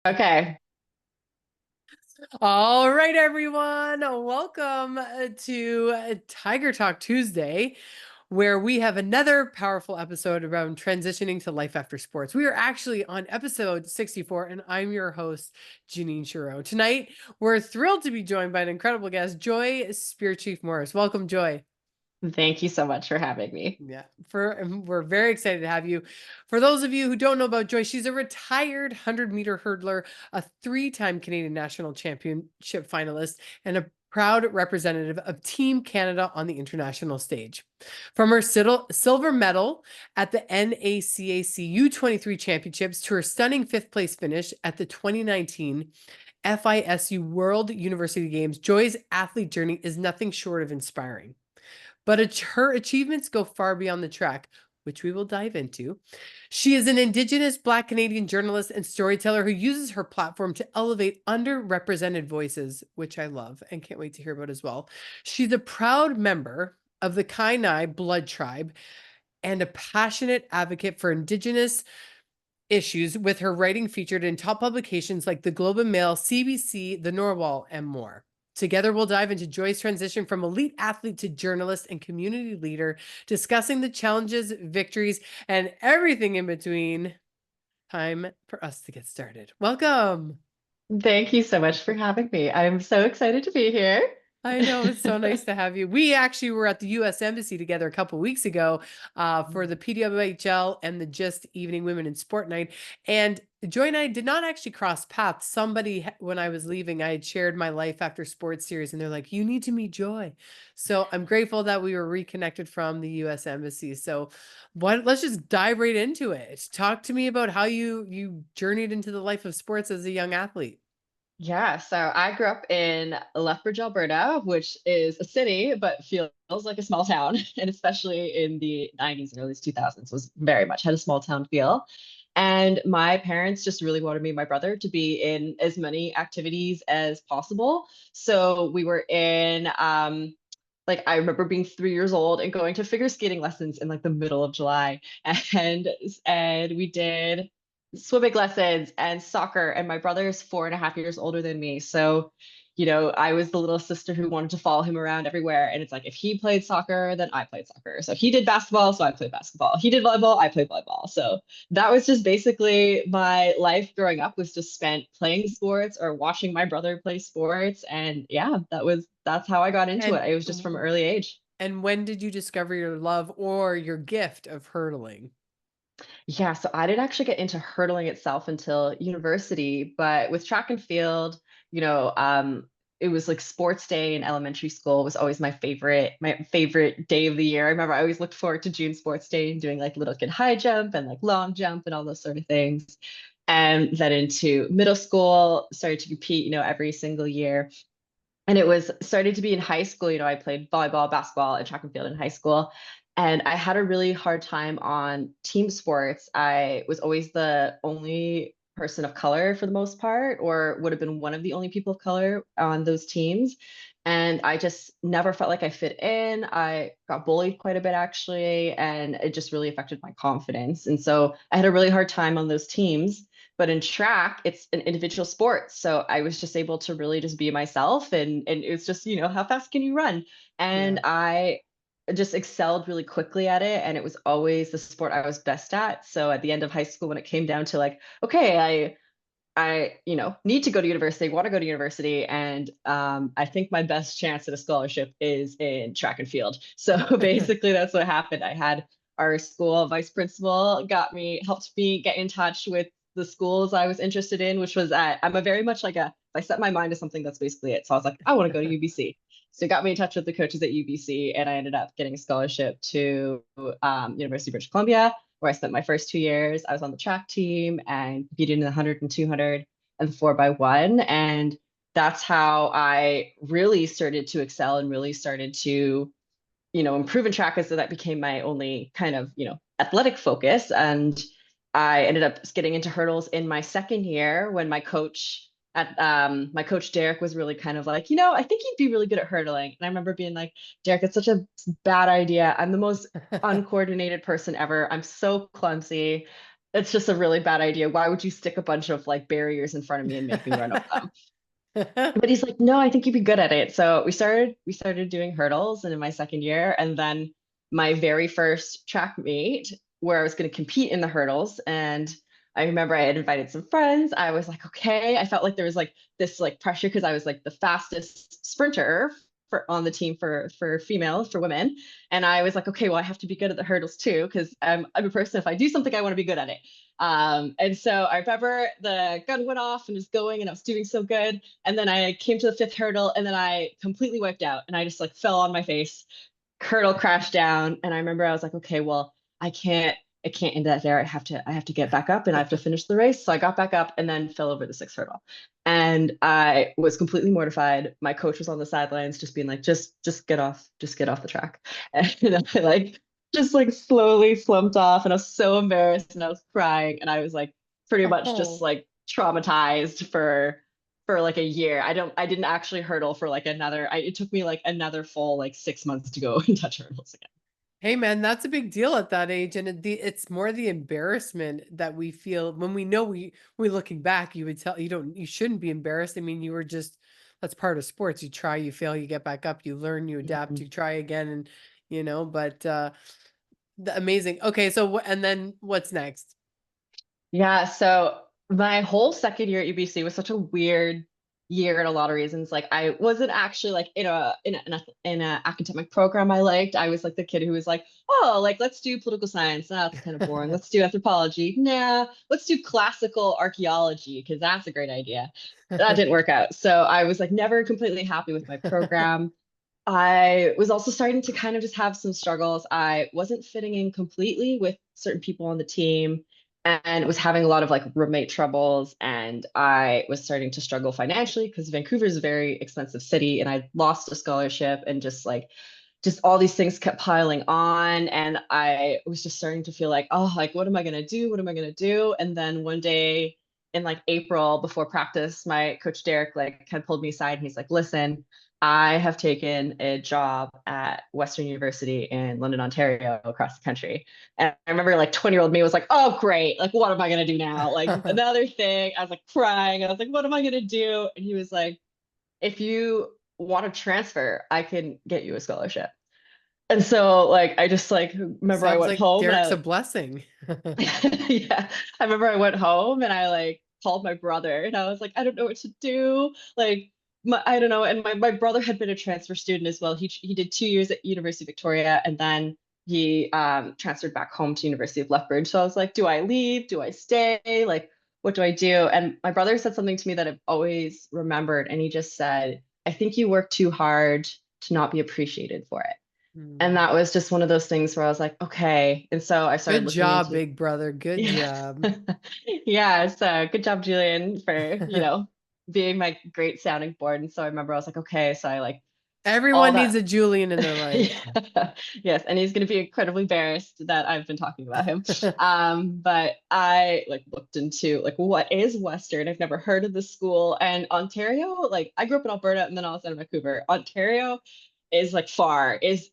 Okay. All right, everyone. Welcome to Tiger Talk Tuesday, where we have another powerful episode around transitioning to life after sports. We are actually on episode 64, and I'm your host, Janine Charron. Tonight, we're thrilled to be joined by an incredible guest, Joy SpearChief-Morris. Welcome, Joy. Thank you so much for having me. Yeah, we're very excited to have you. For those of you who don't know about Joy, she's a retired 100-meter hurdler, a three-time Canadian national championship finalist, and a proud representative of Team Canada on the international stage. From her silver medal at the NACAC U23 Championships to her stunning fifth-place finish at the 2019 FISU World University Games, Joy's athlete journey is nothing short of inspiring. But her achievements go far beyond the track, which we will dive into. She is an Indigenous Black Canadian journalist and storyteller who uses her platform to elevate underrepresented voices, which I love and can't wait to hear about as well. She's a proud member of the Kainai Blood Tribe and a passionate advocate for Indigenous issues, with her writing featured in top publications like the Globe and Mail, CBC, The Norwal, and more. Together, we'll dive into Joy's transition from elite athlete to journalist and community leader, discussing the challenges, victories, and everything in between. Time for us to get started. Welcome. Thank you so much for having me. I'm so excited to be here. I know, it's so nice to have you. We actually were at the U.S. Embassy together a couple of weeks ago for the PWHL and the Just Evening Women in Sport Night. And Joy and I did not actually cross paths. Somebody, when I was leaving, I had shared my Life After Sports series, and they're like, "You need to meet Joy." So I'm grateful that we were reconnected from the U.S. Embassy. So let's just dive right into it. Talk to me about how you journeyed into the life of sports as a young athlete. Yeah, so I grew up in Lethbridge, Alberta, which is a city, but feels like a small town. And especially in the 90s and early 2000s was very much had a small town feel. And my parents just really wanted me and my brother to be in as many activities as possible. So we were in like I remember being 3 years old and going to figure skating lessons in like the middle of July. And and we did swimming lessons and soccer. And my brother is 4.5 years older than me. So, I was the little sister who wanted to follow him around everywhere. And it's like if he played soccer, then I played soccer. So he did basketball, so I played basketball. He did volleyball, I played volleyball. So that was just basically my life growing up, was just spent playing sports or watching my brother play sports. And yeah, that's how I got into And it. It was just from an early age. and when did you discover your love or your gift of hurdling? Yeah, so I didn't actually get into hurdling itself until university, but with track and field, you know, um, it was like sports day in elementary school was always my favorite day of the year. I remember I always looked forward to June sports day and doing like little kid high jump and like long jump and all those sort of things. And then into middle school, started to compete, every single year. And it was starting to be in high school. I played volleyball, basketball, and track and field in high school. And I had a really hard time on team sports. I was always the only person of color for the most part, or would have been one of the only people of color on those teams. And I just never felt like I fit in. I got bullied quite a bit, actually, and it just really affected my confidence. And so I had a really hard time on those teams. But in track, it's an individual sport. So I was just able to really just be myself. And it's just, how fast can you run? And Yeah. I just excelled really quickly at it. And it was always the sport I was best at. So at the end of high school, when it came down to like, okay, I need to go to university, want to go to university, and I think my best chance at a scholarship is in track and field. So basically, that's what happened. I had our school vice principal helped me get in touch with the schools I was interested in, which was I'm a very much like if I set my mind to something, that's basically it. So I was like, I want to go to UBC. So he got me in touch with the coaches at UBC, and I ended up getting a scholarship to University of British Columbia, where I spent my first 2 years. I was on the track team and competed in the 100 and 200 and the 4x1. And that's how I really started to excel and really started to, improve in track. So that became my only kind of, athletic focus. And I ended up getting into hurdles in my second year when my coach Derek was really kind of like, I think you'd be really good at hurdling. And I remember being like, Derek, it's such a bad idea. I'm the most uncoordinated person ever. I'm so clumsy. it's just a really bad idea. Why would you stick a bunch of like barriers in front of me and make me run up them? But he's like, no, I think you'd be good at it. So we started doing hurdles, and in my second year, and then my very first track meet where I was going to compete in the hurdles. And I remember I had invited some friends. I was like, okay. I felt like there was like this like pressure because I was like the fastest sprinter for on the team for women. And I was like, okay, well, I have to be good at the hurdles too, because I'm a person, if I do something, I want to be good at it. And so I remember the gun went off and was going, and I was doing so good. And then I came to the fifth hurdle, and then I completely wiped out, and I just like fell on my face. Hurdle crashed down, and I remember I was like, okay, well, I can't end that there. I have to get back up, and I have to finish the race. So I got back up and then fell over the sixth hurdle. And I was completely mortified. My coach was on the sidelines just being like, just get off the track. And I like just like slowly slumped off, and I was so embarrassed, and I was crying, and I was like pretty much just Oh. like traumatized for like a year. I didn't actually hurdle for like it took me like another full like 6 months to go and touch hurdles again. Hey man, that's a big deal at that age, and it's more the embarrassment that we feel when we know we looking back. You would tell you shouldn't be embarrassed. I mean, you were just that's part of sports. You try, you fail, you get back up, you learn, you adapt, Mhm. you try again, and But amazing. Okay, so and then what's next? Yeah, so my whole second year at UBC was such a weird year in a lot of reasons. Like I wasn't actually like in a academic program I liked. I was like the kid who was like, oh, like let's do political science. Nah, that's kind of boring. Let's do anthropology. Nah, let's do classical archaeology because that's a great idea. That didn't work out. So I was like never completely happy with my program. I was also starting to kind of just have some struggles. I wasn't fitting in completely with certain people on the team, and was having a lot of like roommate troubles. And I was starting to struggle financially because Vancouver is a very expensive city, and I lost a scholarship, and just all these things kept piling on. And I was just starting to feel like, oh, like what am I gonna do? What am I gonna do? And then one day in like April before practice, my coach Derek like kind of pulled me aside, and he's like, listen, I have taken a job at Western University in London, Ontario, across the country. And I remember like 20-year-old me was like, oh, great. Like, what am I going to do now? Like, another thing. I was like crying. I was like, what am I going to do? And he was like, if you want to transfer, I can get you a scholarship. And so, like, I just like remember I Sounds went like home and Derek's a blessing. yeah, I remember I went home and I like called my brother, and I was like, I don't know what to do. Like, I don't know. And my brother had been a transfer student as well. He did 2 years at University of Victoria, and then he transferred back home to University of Lethbridge. So I was like, do I leave? Do I stay? Like, what do I do? And my brother said something to me that I've always remembered, and he just said, I think you work too hard to not be appreciated for it. And Hmm. that was just one of those things where I was like, okay. And so I started Good looking job, into, big brother. Good yeah. job. Yeah. So good job, Julian, for, being my great sounding board. And so I remember I was like, okay. So I like all Everyone needs that. a Julian in their life. Yeah. Yes. And he's going to be incredibly embarrassed that I've been talking about him. But I like looked into like, what is Western? I've never heard of this school. And Ontario, like I grew up in Alberta and then I was out of Vancouver. Ontario is like far, is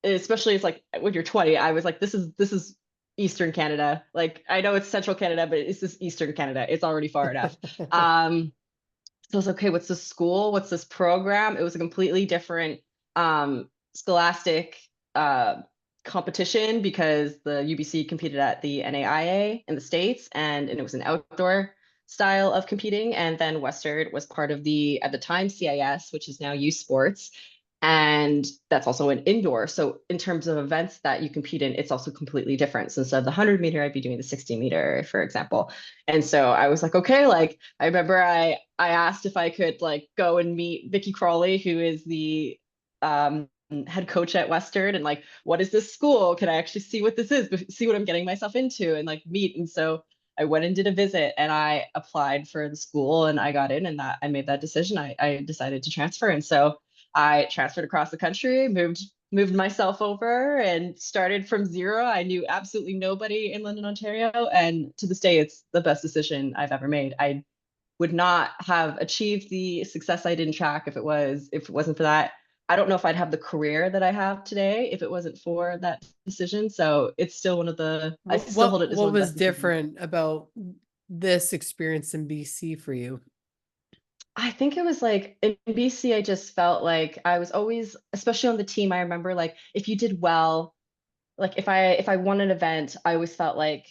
especially it's like when you're 20, I was like, this is Eastern Canada. Like I know it's Central Canada, but it's this Eastern Canada. It's already far enough. So I was like, okay, what's this school? What's this program? It was a completely different scholastic uh, competition because the UBC competed at the NAIA in the States, and it was an outdoor style of competing. And then Western was part of at the time, CIS, which is now USports. And that's also an indoor. So in terms of events that you compete in, it's also completely different. So instead of the 100 meter, I'd be doing the 60 meter, for example. And so I was like, okay, like I remember I asked if I could like go and meet Vicky Crawley, who is the head coach at Western, and like, what is this school? Can I actually see what this is, see what I'm getting myself into, and like meet? And so I went and did a visit, and I applied for the school, and I got in, and that I made that decision. I decided to transfer, and so I transferred across the country, moved myself over, and started from zero. I knew absolutely nobody in London, Ontario, and to this day, it's the best decision I've ever made. I would not have achieved the success I did in track if it wasn't for that. I don't know if I'd have the career that I have today if it wasn't for that decision. So it's still one of the, I still hold it as one What of the was best decisions. different about this experience in BC for you? I think it was like in BC, I just felt like I was always, especially on the team, I remember like if you did well, like if I won an event, I always felt like,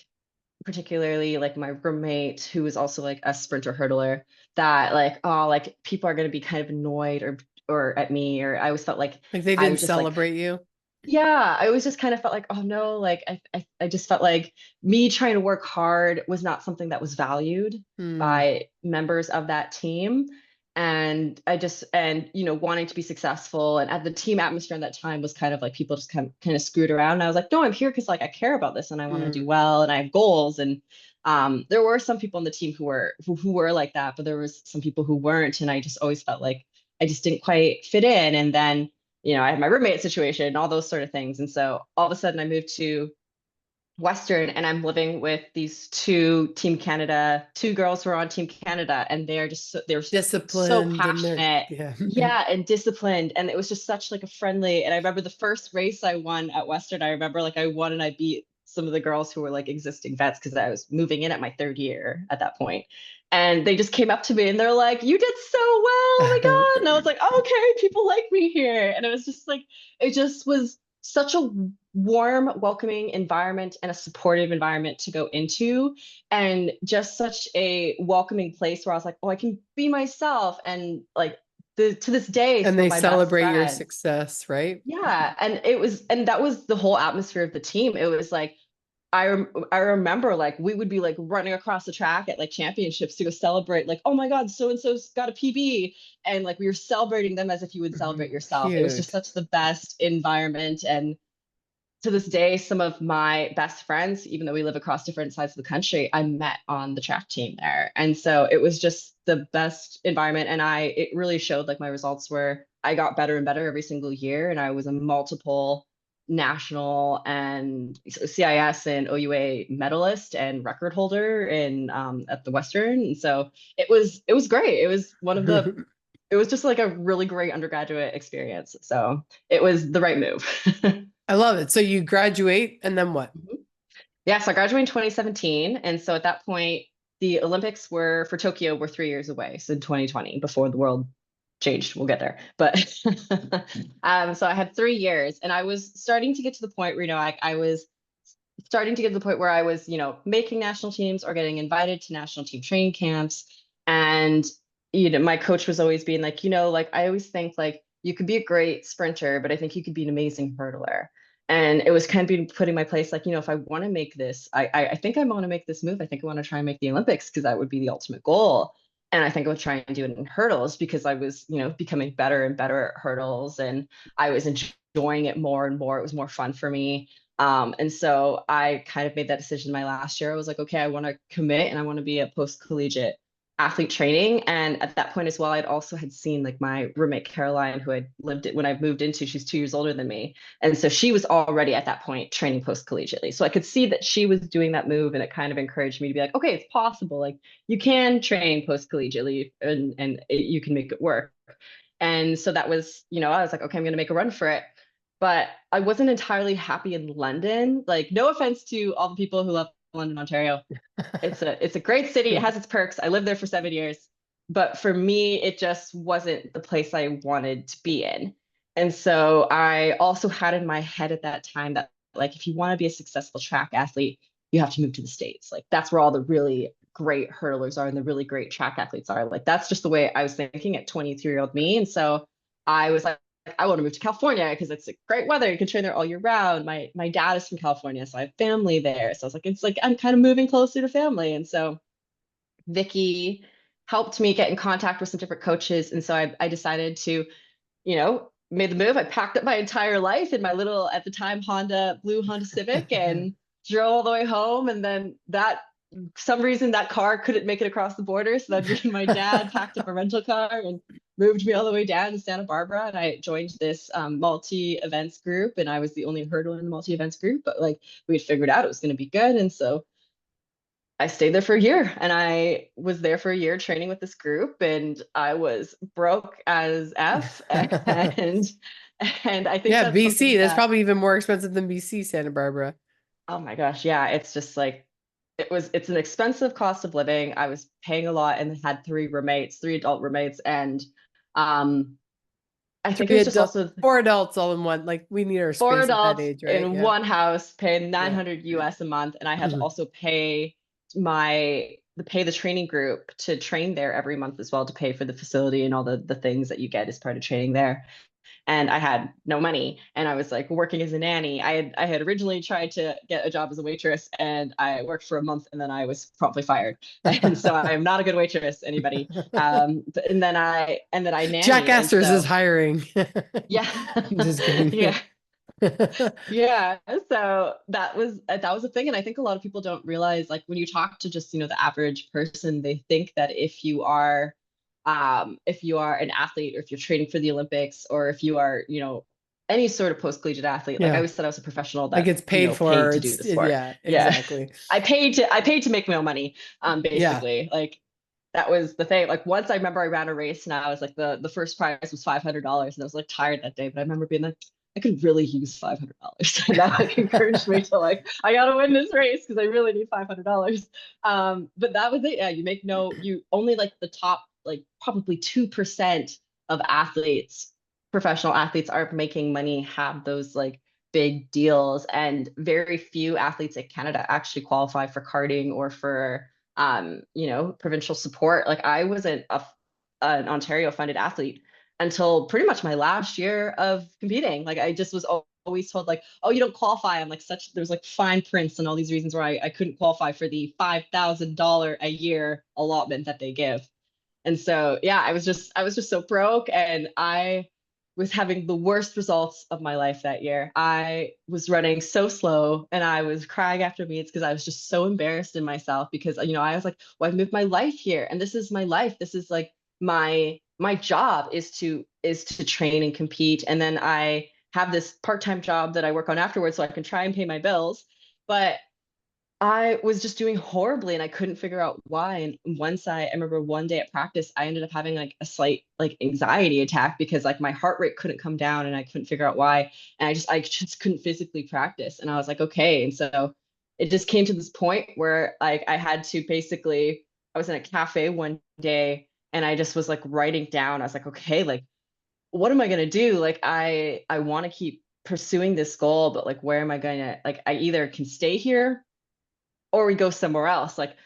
particularly like my roommate who was also like a sprinter hurdler, that like, oh, like people are going to be kind of annoyed or at me, or I always felt like Like they I didn't was just like, celebrate you? yeah, I always just kind of felt like, oh no, like I just felt like me trying to work hard was not something that was valued Hmm. by members of that team. And wanting to be successful, and at the team atmosphere in that time was kind of like people just kind of screwed around. And I was like, no, I'm here because like I care about this and I want to do Hmm. well and I have goals. And there were some people on the team who were like that, but there was some people who weren't. And I just always felt like I just didn't quite fit in. And then I had my roommate situation and all those sort of things. And so all of a sudden I moved to Western and I'm living with these two girls who are on Team Canada, and they're so Disciplined and they're, passionate. yeah. Yeah, and disciplined. And it was just such like a friendly. And I remember the first race I won at Western, I remember like I won and I beat some of the girls who were like existing vets because I was moving in at my third year at that point. And they just came up to me and they're like, "You did so well. Oh my God." And I was like, "Oh, okay, people like me here." And it was just like, it just was such a warm, welcoming environment and a supportive environment to go into, and just such a welcoming place where I was like, oh, I can be myself. And like to this day, And some of they my best celebrate your friends. success, right? Yeah. And that was the whole atmosphere of the team. It was like, I remember like we would be like running across the track at like championships to go celebrate, like, oh my God, so and so's got a PB. And like we were celebrating them as if you would Mhm. celebrate yourself. It was just Cute. such the best environment. And to this day, some of my best friends, even though we live across different sides of the country, I met on the track team there. And so it was just the best environment. And it really showed like my results were, I got better and better every single year. And I was a multiple national and CIS and OUA medalist and record holder in at the Western. And so it was great. It was just like a really great undergraduate experience. So it was the right move. I love it. So you graduate and then what? Yeah, so I graduated in 2017. And so at that point, the Olympics were for Tokyo were 3 years away. So 2020, before the world changed. We'll get there. But so I had 3 years and I was starting to get to the point where, I was starting to get to the point where I was, making national teams or getting invited to national team training camps. And, my coach was always being like, like I always think like you could be a great sprinter, but I think you could be an amazing hurdler. And it was kind of being put in my place, like, if I want to make this, I think I want to make this move. I think I want to try and make the Olympics because that would be the ultimate goal. And I think I would try and do it in hurdles because I was, becoming better and better at hurdles, and I was enjoying it more and more. It was more fun for me. And so I kind of made that decision my last year. I was like, okay, I want to commit and I want to be a post-collegiate athlete training. And at that point as well, I'd also had seen like my roommate Caroline, who had lived it when I moved into, she's 2 years older than me. And so she was already at that point training post-collegiately. So I could see that she was doing that move, and it kind of encouraged me to be like, okay, it's possible. Like you can train post-collegiately and you can make it work. And so that was, I was like, okay, I'm going to make a run for it. But I wasn't entirely happy in London. Like, no offense to all the people who love London, Ontario. It's a great city. It has its perks. I lived there for 7 years. But for me, it just wasn't the place I wanted to be in. And so I also had in my head at that time that like if you want to be a successful track athlete, you have to move to the States. Like that's where all the really great hurdlers are and the really great track athletes are. Like that's just the way I was thinking at 23-year-old me. And so I was like, I want to move to California because it's a great weather. You can train there all year round. My dad is from California, so I have family there. So I was like, it's like I'm kind of moving closer to family. And so Vicky helped me get in contact with some different coaches. And so I decided to, made the move. I packed up my entire life in my little, at the time, blue Honda Civic, and drove all the way home. And then some reason that car couldn't make it across the border. So then me and my dad packed up a rental car and moved me all the way down to Santa Barbara. And I joined this multi-events group, and I was the only hurdler in the multi-events group, but like we had figured out it was going to be good. And so I stayed there for a year, and I was there for a year training with this group, and I was broke as F. And I think Yeah, that's BC. something That's that, probably even more expensive than BC, Santa Barbara. oh my gosh, yeah, it's just like it's an expensive cost of living. I was paying a lot and had three adult roommates, and um I think it Three was just adult, also four adults all in one. Like we need our four space at that adults age, right? in Yeah. one house paying Yeah. 900 US a month, and I had to also pay the training group to train there every month as well, to pay for the facility and all the things that you get as part of training there. And I had no money, and I was like working as a nanny. I had originally tried to get a job as a waitress, and I worked for a month, and then I was promptly fired. And so I am not a good waitress, anybody. And then I Jack nannied, and Astor's is so hiring. yeah. Just kidding. Yeah. Yeah, so that was a thing, and I think a lot of people don't realize, like when you talk to just the average person, they think that if you are an athlete, or if you're training for the Olympics, or if you are any sort of post collegiate athlete. Like I Yeah. always said, I was a professional Like that it's paid paid for. to do It's the sport. yeah, Yeah, exactly. I paid to make my own money. Yeah. Basically, like that was the thing. Like once I remember I ran a race, and I was like the first prize was $500, and I was like tired that day, but I remember being like, I could really use $500. And that like encouraged me to like, I gotta win this race because I really need $500. But that was it. Yeah, you only like the top like probably 2% of athletes, professional athletes, are making money, have those like big deals, and very few athletes in Canada actually qualify for karting or for provincial support. Like I wasn't an Ontario funded athlete until pretty much my last year of competing. Like I just was always told like, oh, you don't qualify. I'm like there's like fine prints and all these reasons where I couldn't qualify for the $5,000 a year allotment that they give. And so yeah, I was just so broke, and I was having the worst results of my life that year. I was running so slow, and I was crying after meets because I was just so embarrassed in myself, because I was like, well, I've moved my life here, and this is my life. This is like my job is to train and compete. And then I have this part-time job that I work on afterwards so I can try and pay my bills. But I was just doing horribly, and I couldn't figure out why. And I remember one day at practice, I ended up having like a slight like anxiety attack, because like my heart rate couldn't come down, and I couldn't figure out why. And I just couldn't physically practice. And I was like, okay. And so it just came to this point where like I had to basically, I was in a cafe one day, and I just was like writing down, I was like, okay, like what am I gonna do? Like I want to keep pursuing this goal, but like where am I gonna, like I either can stay here or we go somewhere else. Like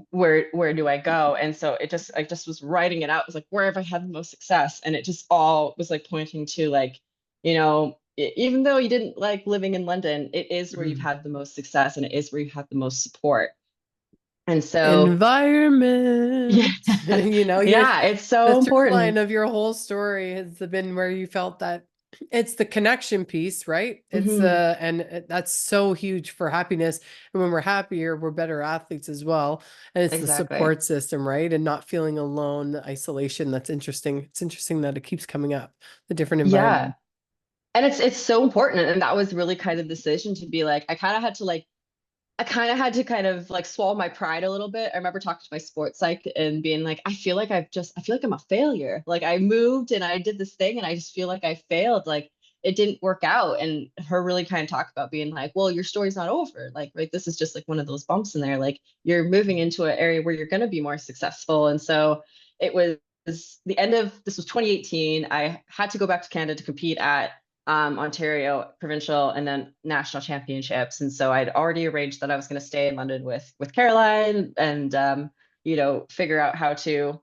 where do I go? And so I just was writing it out. It was like, where have I had the most success? And it just all was like pointing to like, even though you didn't like living in London, it is where you've had the most success, and it is where you've had the most support. And so Environment. yeah, yeah, it's the so through line important. of your whole story has been where you felt that it's the connection piece, right? It's Mhm. that's so huge for happiness. And when we're happier, we're better athletes as well. And it's the Exactly. support system, right? And not feeling alone, the isolation. That's interesting. It's interesting that it keeps coming up, the different Yeah. environment. And it's so important. And that was really kind of the decision to be like, I kind of had to kind of like swallow my pride a little bit. I remember talking to my sports psych and being like, I feel like I'm a failure. Like I moved and I did this thing, and I just feel like I failed. Like it didn't work out. And her really kind of talked about being like, well, your story's not over. Like, right, this is just like one of those bumps in there. Like you're moving into an area where you're going to be more successful. And so it was this was 2018. I had to go back to Canada to compete at Ontario provincial and then national championships. And so I'd already arranged that I was going to stay in London with Caroline, and figure out how to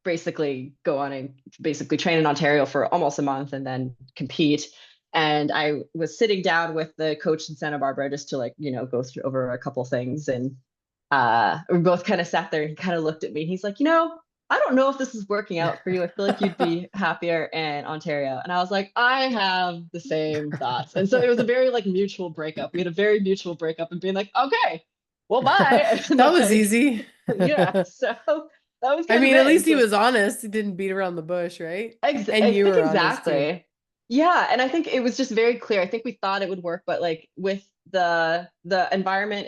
basically go on and basically train in Ontario for almost a month and then compete. And I was sitting down with the coach in Santa Barbara just to like go through over a couple things. And we both kind of sat there and kind of looked at me. He's like, I don't know if this is working out for you. I feel like you'd be happier in Ontario. And I was like, I have the same thoughts. And so it was a very like mutual breakup. We had a very mutual breakup, and being like, okay, well, bye. And That was like, easy. yeah. So that was I kind of mean, at it. least And he so was honest. He didn't beat around the bush, right? And I you think were honest too. exactly. Yeah, and I think it was just very clear. I think we thought it would work, but like with the environment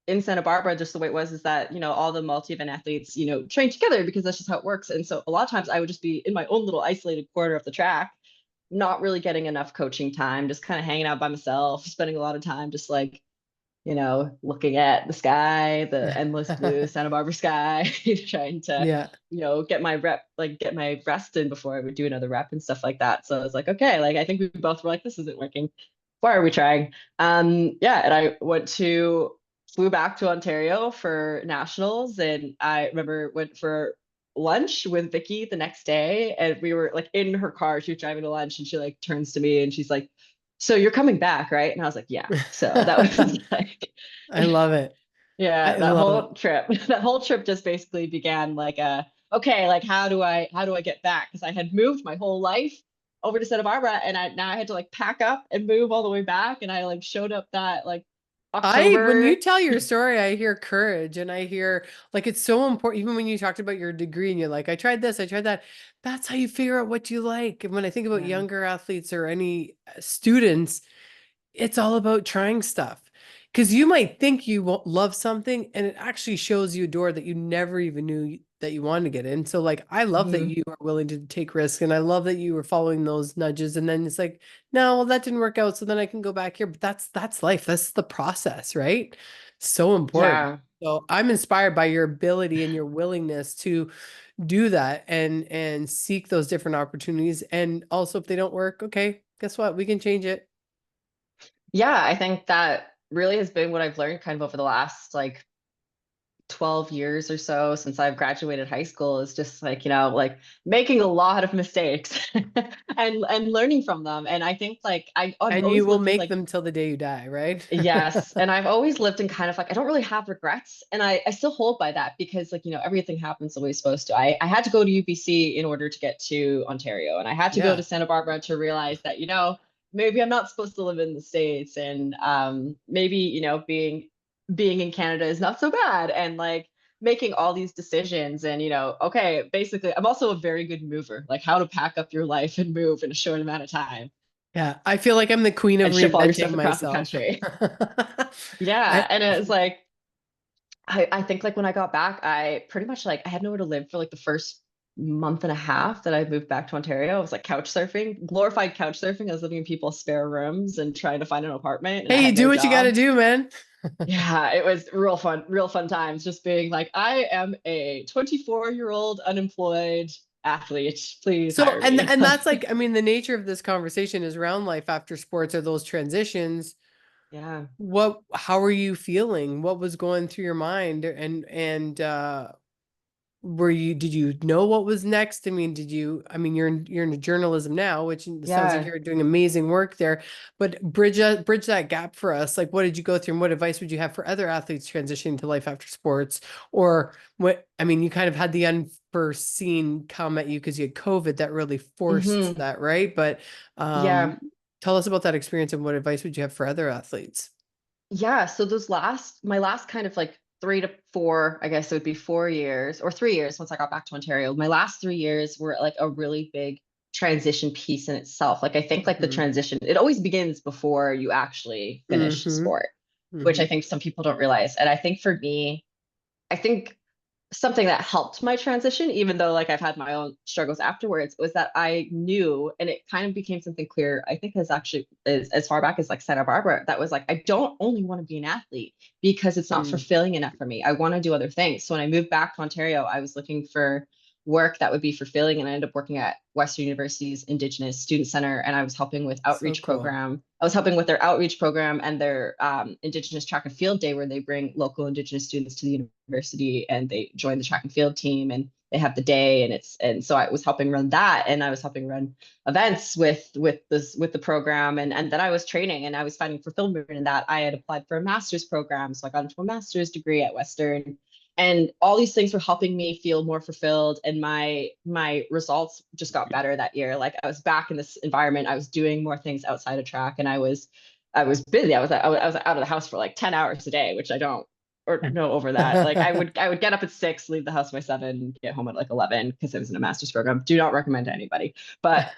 in Santa Barbara, just the way it was is that, all the multi-event athletes, train together because that's just how it works. And so a lot of times I would just be in my own little isolated corner of the track, not really getting enough coaching time, just kind of hanging out by myself, spending a lot of time just like, looking at the sky, the endless blue Santa Barbara sky, trying to, Yeah. get my get my rest in before I would do another rep and stuff like that. So I was like, okay, like I think we both were like, this isn't working. Why are we trying? Yeah, and I flew back to Ontario for nationals, and I remember went for lunch with Vicky the next day, and we were like in her car. She was driving to lunch, and she like turns to me and she's like, "So you're coming back, right?" And I was like, "Yeah." So that was like, I love it. yeah, I that love it. whole trip, that whole trip just basically began like okay, like how do I get back? Because I had moved my whole life over to Santa Barbara, and now I had to like pack up and move all the way back, and I like showed up that like When October. you tell your story, I hear courage and I hear like it's so important. Even when you talked about your degree and you're like, I tried this, I tried that. That's how you figure out what you like. And when I think about Yeah. younger athletes or any students, it's all about trying stuff. Because you might think you won't love something and it actually shows you a door that you never even knew that you wanted to get in. So like I love that Mhm. you are willing to take risks and I love that you were following those nudges and then it's like, no, well that didn't work out. So then I can go back here. But that's life. That's the process, right? So important. Yeah. So I'm inspired by your ability and your willingness to do that and seek those different opportunities. And also if they don't work, okay, guess what? We can change it. Yeah, I think that really has been what I've learned kind of over the last like 12 years or so since I've graduated high school, is just like, like making a lot of mistakes and learning from them. And I think like I've And you always will lived with make like, them till the day you die, right? yes, and I've always lived in kind of like I don't really have regrets, and I still hold by that because like everything happens the way it's supposed to. I had to go to UBC in order to get to Ontario, and I had to go to Yeah. Santa Barbara to realize that maybe I'm not supposed to live in the States, and maybe being in Canada is not so bad, and like making all these decisions, and okay, basically I'm also a very good mover, like how to pack up your life and move in a short amount of time Yeah. I feel like I'm the queen of and ship all your reinventing stuff across the myself. country. Yeah, I and it was like I think like when I got back, I pretty much like I had nowhere to live for like the first month and a half that I moved back to Ontario. I was like couch surfing, glorified couch surfing. I was living in people's spare rooms and trying to find an apartment, and I hey, you had do no what you gotta job. do, man. Yeah, it was real fun times just being like, I am a 24-year-old unemployed athlete. Please So hire me. and that's like, I mean, the nature of this conversation is around life after sports or those transitions. Yeah. How are you feeling? What was going through your mind? And did you know what was next? I mean, you're in journalism now, which it sounds like Yeah. you're doing amazing work there, but bridge that gap for us. Like, what did you go through and what advice would you have for other athletes transitioning to life after sports? Or you kind of had the unforeseen come at you because you had COVID that really forced Hmm. that, right? But, Yeah. tell us about that experience and what advice would you have for other athletes? Yeah, so my last kind of like 3 to 4, I guess it would be 4 years or 3 years once I got back to Ontario. My last 3 years were like a really big transition piece in itself. Like I think like the Mm-hmm. transition, it always begins before you actually finish the Mm-hmm. sport, which Mm-hmm. I think some people don't realize. And I think for me, I think something that helped my transition, even though like I've had my own struggles afterwards, was that I knew, and it kind of became something clear, I think as actually as far back as like Santa Barbara, that was like, I don't only want to be an athlete because it's not Mm. fulfilling enough for me. I want to do other things. So when I moved back to Ontario, I was looking for work that would be fulfilling, and I ended up working at Western University's Indigenous Student Center, and I was helping with So outreach cool. program. I was helping with their outreach program and their Indigenous track and field day, where they bring local Indigenous students to the university and they join the track and field team, and they have the day, and so I was helping run that, and I was helping run events with the program, and then I was training and I was finding fulfillment in that. I had applied for a master's program, so I got into a master's degree at Western, and all these things were helping me feel more fulfilled, and my results just got better that year. Like I was back in this environment, I was doing more things outside of track, and I was busy. I was out of the house for like 10 hours a day, which I don't or no over that. Like I would get up at 6, leave the house by 7, get home at like 11 because I was in a master's program. Do not recommend to anybody. But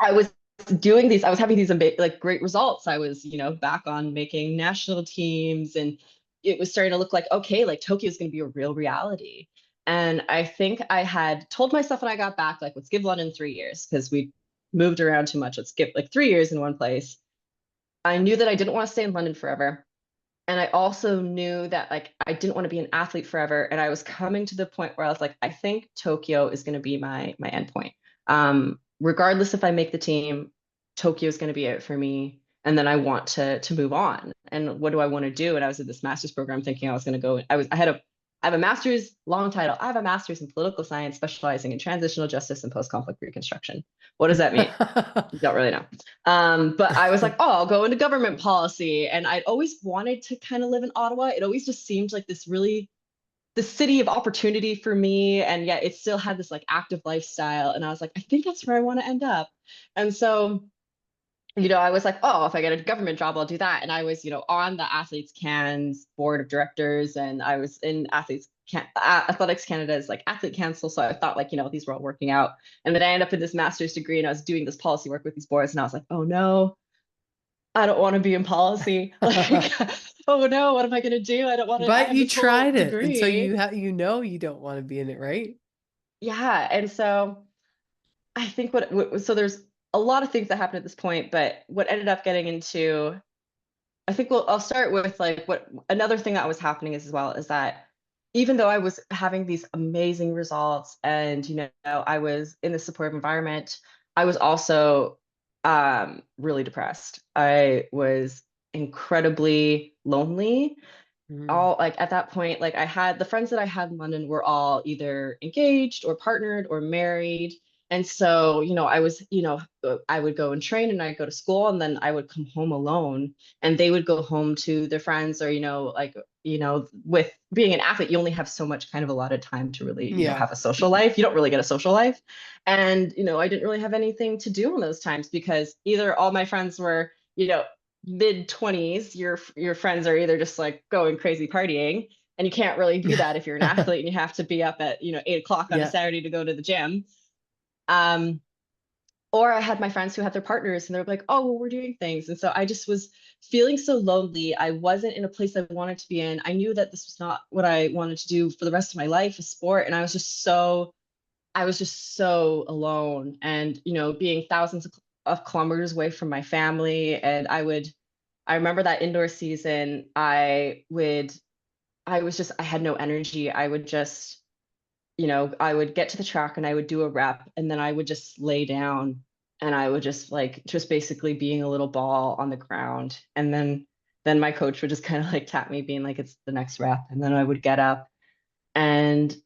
I was I was having these like great results. I was, back on making national teams, and it was starting to look like, okay, like Tokyo is going to be a real reality. And I think I had told myself when I got back, like, let's give London 3 years because we moved around too much. Let's give like 3 years in one place. I knew that I didn't want to stay in London forever. And I also knew that like I didn't want to be an athlete forever. And I was coming to the point where I was like, I think Tokyo is going to be my endpoint. Regardless if I make the team, Tokyo is going to be it for me. And then I want to move on. And what do I want to do? And I was in this master's program thinking I was going to go. I have a master's, long title. I have a master's in political science, specializing in transitional justice and post-conflict reconstruction. What does that mean? Don't really know. But I was like, oh, I'll go into government policy. And I'd always wanted to kind of live in Ottawa. It always just seemed like the city of opportunity for me. And yet it still had this like active lifestyle. And I was like, I think that's where I want to end up. And so, I was like, oh, if I get a government job, I'll do that. And I was, on the AthletesCAN's board of directors, and I was in Athletics Canada's like athlete council. So I thought like, these were all working out. And then I ended up in this master's degree and I was doing this policy work with these boards. And I was like, oh no, I don't want to be in policy. Like, oh no, what am I going to do? I don't want to. But you tried it. And so you you don't want to be in it, right? Yeah. And so I think so there's a lot of things that happened at this point, but what ended up getting into, I think I'll start with like what another thing that was happening as well is that even though I was having these amazing results and, I was in the supportive environment, I was also really depressed. I was incredibly lonely. All like at that point, like I had the friends that I had in London were all either engaged or partnered or married. And so, I would go and train and I'd go to school and then I would come home alone and they would go home to their friends or, with being an athlete, you only have so much kind of allotted time to really, have a social life. You don't really get a social life. And, I didn't really have anything to do in those times because either all my friends were, mid-20s, your friends are either just like going crazy partying and you can't really do that if you're an athlete and you have to be up at 8 o'clock on a Saturday to go to the gym. Or I had my friends who had their partners and they're like, oh, well, we're doing things. And so I just was feeling so lonely. I wasn't in a place I wanted to be in. I knew that this was not what I wanted to do for the rest of my life, a sport. And I was just so alone and, being thousands of kilometers away from my family. And I remember that indoor season, I had no energy. I would just, I would get to the track and I would do a rep and then I would just lay down and I would just basically being a little ball on the ground. And then my coach would just kind of like tap me being like, it's the next rep. And then I would get up and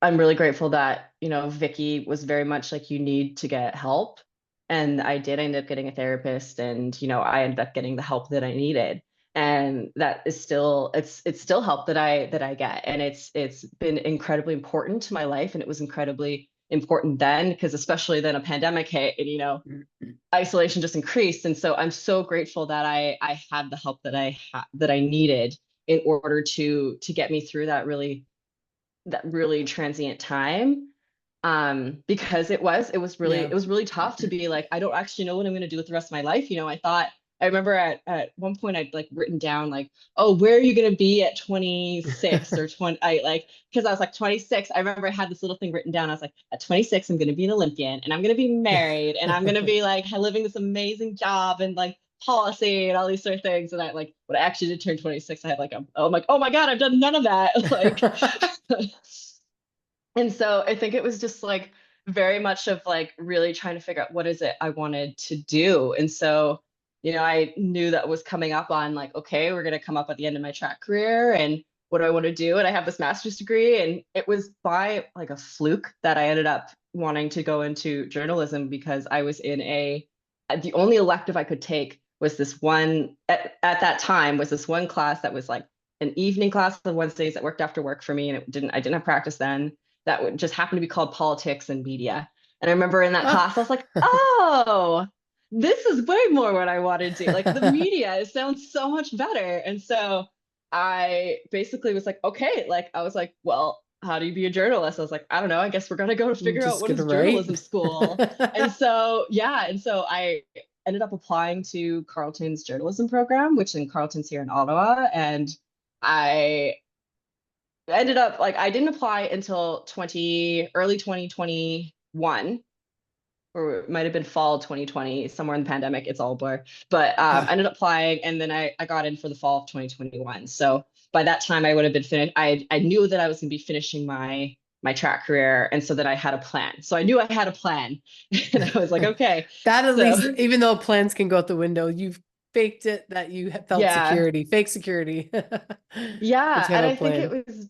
I'm really grateful that, Vicky was very much like, you need to get help. And I did end up getting a therapist and, I ended up getting the help that I needed. And that is still, it's still help that I get. And it's been incredibly important to my life. And it was incredibly important then, because especially then a pandemic hit and, isolation just increased. And so I'm so grateful that I had the help that I needed in order to get me through that really transient time. Because it was really tough to be like, I don't actually know what I'm going to do with the rest of my life. I remember at one point I'd like written down like, oh, where are you going to be at 26 or 20? Because I was like 26. I remember I had this little thing written down. I was like, at 26, I'm going to be an Olympian and I'm going to be married and I'm going to be like living this amazing job and like policy and all these sort of things. And when I actually did turn 26, I had I'm like, oh my God, I've done none of that. And so I think it was just like very much of like really trying to figure out what is it I wanted to do. And so, I knew that was coming up on like, okay, we're going to come up at the end of my track career and what do I want to do? And I have this master's degree and it was by like a fluke that I ended up wanting to go into journalism because I was the only elective I could take was this one at that time was this one class that was like an evening class on Wednesdays that worked after work for me. And I didn't have practice then. That would just happen to be called politics and media. And I remember in that class, I was like, oh, this is way more what I want to do. Like the media sounds so much better. And so I basically was like, okay, I was like, well, how do you be a journalist? I was like, I don't know. I guess we're going to go to figure out what is journalism school. And so, I ended up applying to Carleton's journalism program, which in Carleton's here in Ottawa. And I ended up like, I didn't apply until early 2021, or it might have been fall 2020, somewhere in the pandemic. It's all a blur. But I ended up applying, and then I got in for the fall of 2021. So by that time, I would have been finished. I knew that I was going to be finishing my track career, and so that I had a plan. So I knew I had a plan, and I was like, okay. That at So least, even though plans can go out the window, you've faked it that you felt yeah, security, fake security. But yeah, you have and a I think it plan. was,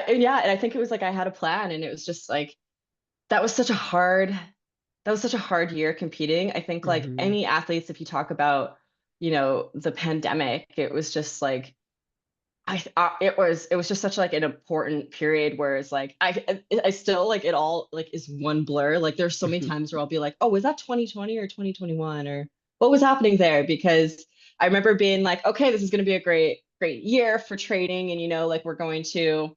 yeah, and I think it was like I had a plan, and it was just like that was such a hard that was such a hard year competing. I think like Hmm. any athletes, if you talk about, the pandemic, it was just like it was just such like an important period where it's like I still like it all like is one blur. Like there's so many times where I'll be like, oh, was that 2020 or 2021, or what was happening there? Because I remember being like, okay, this is going to be a great year for training, and like we're going to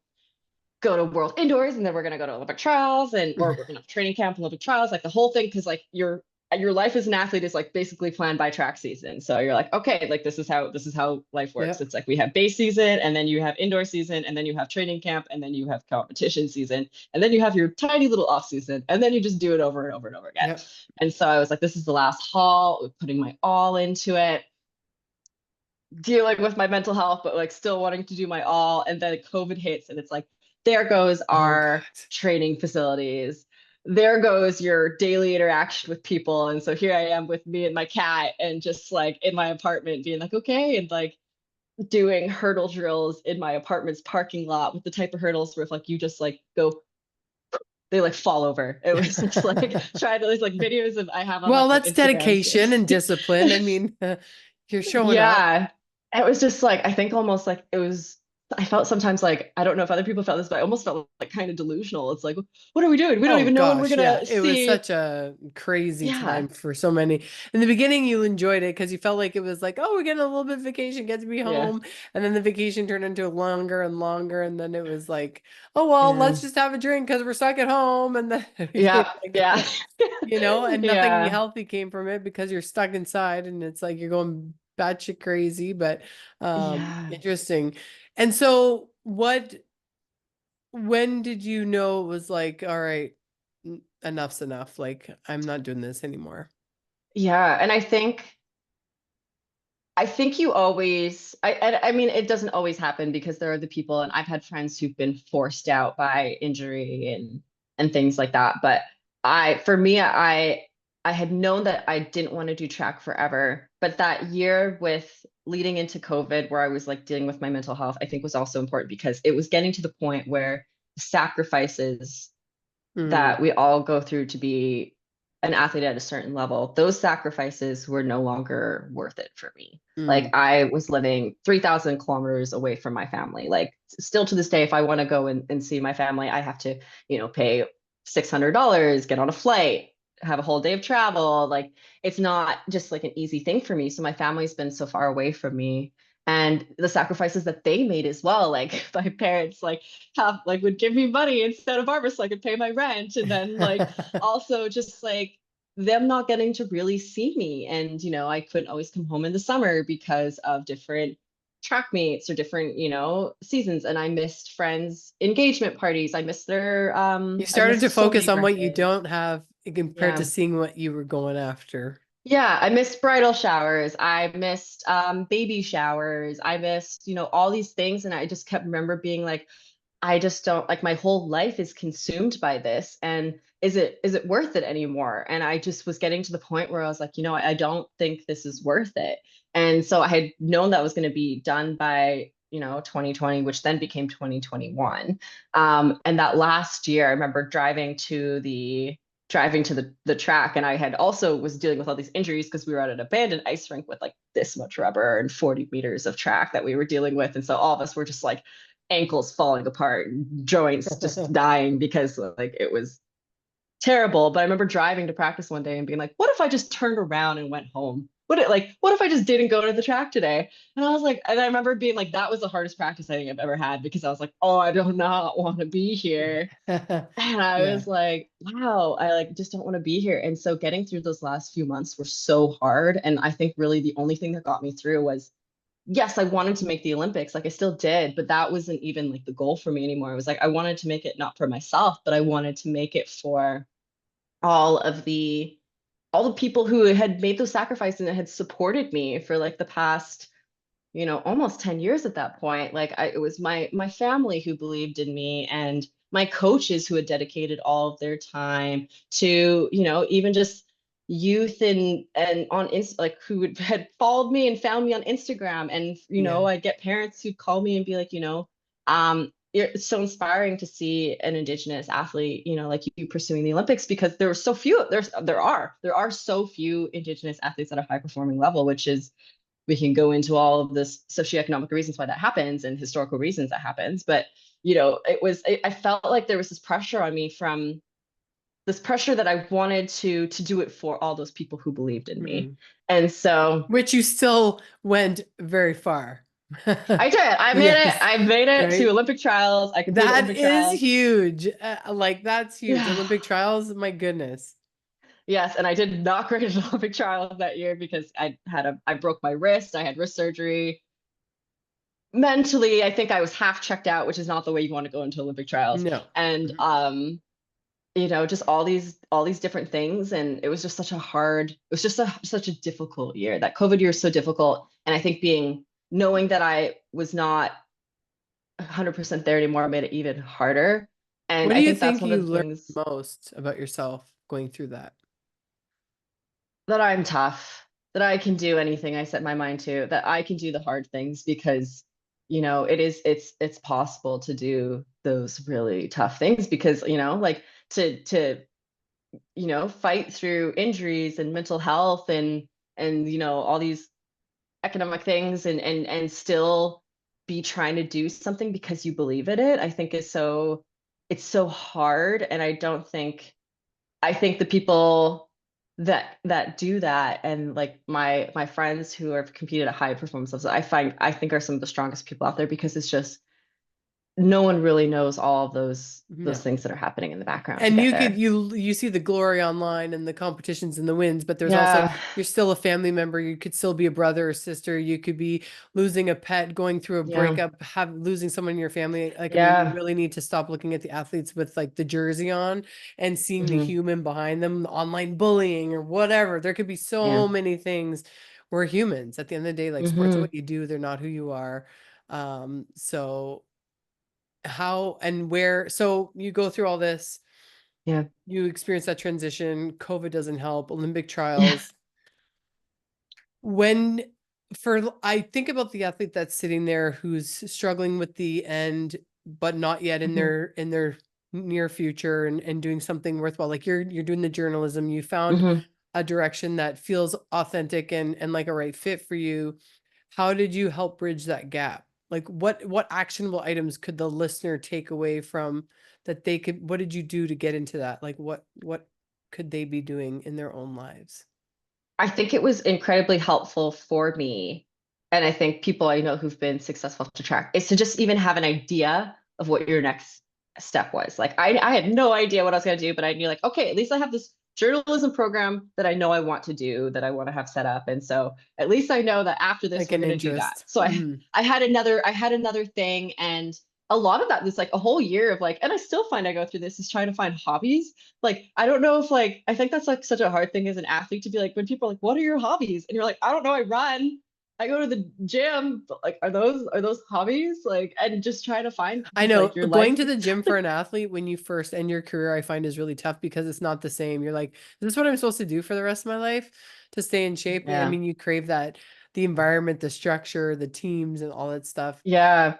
go to World Indoors, and then we're gonna go to Olympic trials, and or we're gonna have training camp, Olympic trials, like the whole thing, because like your life as an athlete is like basically planned by track season. So you're like, okay, like this is how life works. Yep. It's like we have base season, and then you have indoor season, and then you have training camp, and then you have competition season, and then you have your tiny little off season, and then you just do it over and over and over again. Yep. And so I was like, this is the last haul, putting my all into it, dealing with my mental health, but like still wanting to do my all. And then COVID hits, and it's like, there goes Oh God. our training facilities. There goes your daily interaction with people. And so here I am with me and my cat, and just like in my apartment being like, okay, and like doing hurdle drills in my apartment's parking lot with the type of hurdles where if like you just like go, they like fall over. It was just like trying to, there's like videos of I have on Well, like my that's Instagram. dedication and discipline. I mean, you're showing up. Yeah. It was just like, I think almost like it was, I felt sometimes like, I don't know if other people felt this, but I almost felt like kind of delusional. It's like, what are we doing? We don't Oh even know when we're gosh, yeah. gonna It was see. such a crazy Yeah. time for so many. In the beginning, you enjoyed it because you felt like it was like, oh, we're getting a little bit of vacation, get to be Yeah. home. And then the vacation turned into longer and longer. And then it was like, oh, well, Yeah. let's just have a drink because we're stuck at home. And then it became Yeah. Yeah. like, and nothing Yeah. healthy came from it because you're stuck inside and it's like you're going batshit crazy, but Yeah. interesting. And so when did you know it was like, all right, enough's enough. Like, I'm not doing this anymore. Yeah. And I think you always, I mean, it doesn't always happen, because there are the people, and I've had friends who've been forced out by injury and things like that. But for me, I had known that I didn't want to do track forever. But that year with leading into COVID, where I was like dealing with my mental health, I think was also important, because it was getting to the point where sacrifices Mm, that we all go through to be an athlete at a certain level, those sacrifices were no longer worth it for me. Like mm. I was living 3,000 kilometers away from my family. Like still to this day, if I want to go and see my family, I have to, pay $600, get on a flight, have a whole day of travel. Like it's not just like an easy thing for me. So my family's been so far away from me. And the sacrifices that they made as well, like my parents like would give me money instead of Barbara so I could pay my rent. And then like also just like them not getting to really see me. And I couldn't always come home in the summer because of different track meets or different seasons, and I missed friends engagement parties. You I started to missed so focus many on what you birthdays. don't have compared to Yeah. seeing what you were going after. Yeah, I missed bridal showers. I missed baby showers. I missed, all these things. And I just kept remember being like, I just don't, like, my whole life is consumed by this. And is it worth it anymore? And I just was getting to the point where I was like, I don't think this is worth it. And so I had known that was going to be done by 2020, which then became 2021. And that last year, I remember driving to the track, and I had also was dealing with all these injuries because we were at an abandoned ice rink with like this much rubber and 40 meters of track that we were dealing with. And so all of us were just like ankles falling apart, joints just dying, because like it was terrible. But I remember driving to practice one day and being like, what if I just turned around and went home? What if I just didn't go to the track today? And I was like, and I remember being like, that was the hardest practice I think I've ever had, because I was like, oh, I do not want to be here. And I Yeah. was like, wow, I like just don't want to be here. And so getting through those last few months were so hard. And I think really the only thing that got me through was yes, I wanted to make the Olympics, like I still did, but that wasn't even like the goal for me anymore. It was like I wanted to make it not for myself, but I wanted to make it for all of the all the people who had made those sacrifices and had supported me for like the past, almost 10 years at that point. Like it was my family who believed in me, and my coaches who had dedicated all of their time to, even just youth and on like had followed me and found me on Instagram. And, Yeah. I'd get parents who'd call me and be like, it's so inspiring to see an Indigenous athlete, like you pursuing the Olympics, because there are so few, there are so few Indigenous athletes at a high performing level, which is, we can go into all of this socioeconomic reasons why that happens and historical reasons that happens. But, I felt like there was this pressure on me, from this pressure that I wanted to do it for all those people who believed in me. Mm. And so Which you still went very far. I did. I made it. Yes. I made it to Right. Olympic trials. I completed That Olympic is trials. huge. Like that's huge. Yeah. Olympic trials, my goodness. Yes, and I did not great at Olympic trials that year because I broke my wrist. I had wrist surgery. Mentally, I think I was half checked out, which is not the way you want to go into Olympic trials. No. And Mhm. just all these different things. And it was just it was just such a difficult year. That COVID year is so difficult. And I think knowing that I was not 100% there anymore made it even harder. And What do I you think that's think one of you the learned things, most about yourself going through that? that I'm tough, that I can do anything I set my mind to, that I can do the hard things, because, it's possible to do those really tough things, because, like to fight through injuries and mental health and all these economic things, and still be trying to do something because you believe in it, I think it's so hard. And I think the people that do that, and like my friends who have competed at high performance levels, I think are some of the strongest people out there, because it's just, no one really knows all of those No. things that are happening in the background to And get you could there. you see the glory online and the competitions and the wins, but there's also Yeah. you're still a family member. You could still be a brother or sister. You could be losing a pet, going through a Yeah. breakup, losing someone in your family. Like, I mean, we Yeah. really need to stop looking at the athletes with like the jersey on and seeing the Hmm. human behind them, the online bullying or whatever. There could be Yeah. so many things. We're humans at the end of the day. Like sports are Hmm. what you do, they're not who you are. So how and where, so you go through all this, Yeah. you experience that transition, COVID doesn't help, Olympic Yeah. trials. When I think about the athlete that's sitting there who's struggling with the end, but not yet in Hmm. their near future and doing something worthwhile. Like you're doing the journalism, you found Hmm. a direction that feels authentic and like a right fit for you. How did you help bridge that gap? Like what actionable items could the listener take away from that they could, what did you do to get into that? Like what could they be doing in their own lives? I think it was incredibly helpful for me, and I think people I know who've been successful to track, is to just even have an idea of what your next step was. Like I had no idea what I was going to do, but I knew, like, okay, at least I have this journalism program that I know I want to do, that I want to have set up. And so at least I know that after this, Like we're an going to do that. interest. So Mm. I had another thing. And a lot of that was like a whole year of like, and I still find I go through this, is trying to find hobbies. Like, I don't know if, like, I think that's like such a hard thing as an athlete, to be like, when people are like, what are your hobbies? And you're like, I don't know, I run, I go to the gym, but like, are those hobbies? Like, and just try to find I things, know like your going life. to the gym for an athlete when you first end your career, I find is really tough because it's not the same. You're like, is this what I'm supposed to do for the rest of my life to stay in shape? I Yeah. mean, you crave that, the environment, the structure, the teams and all that stuff. Yeah.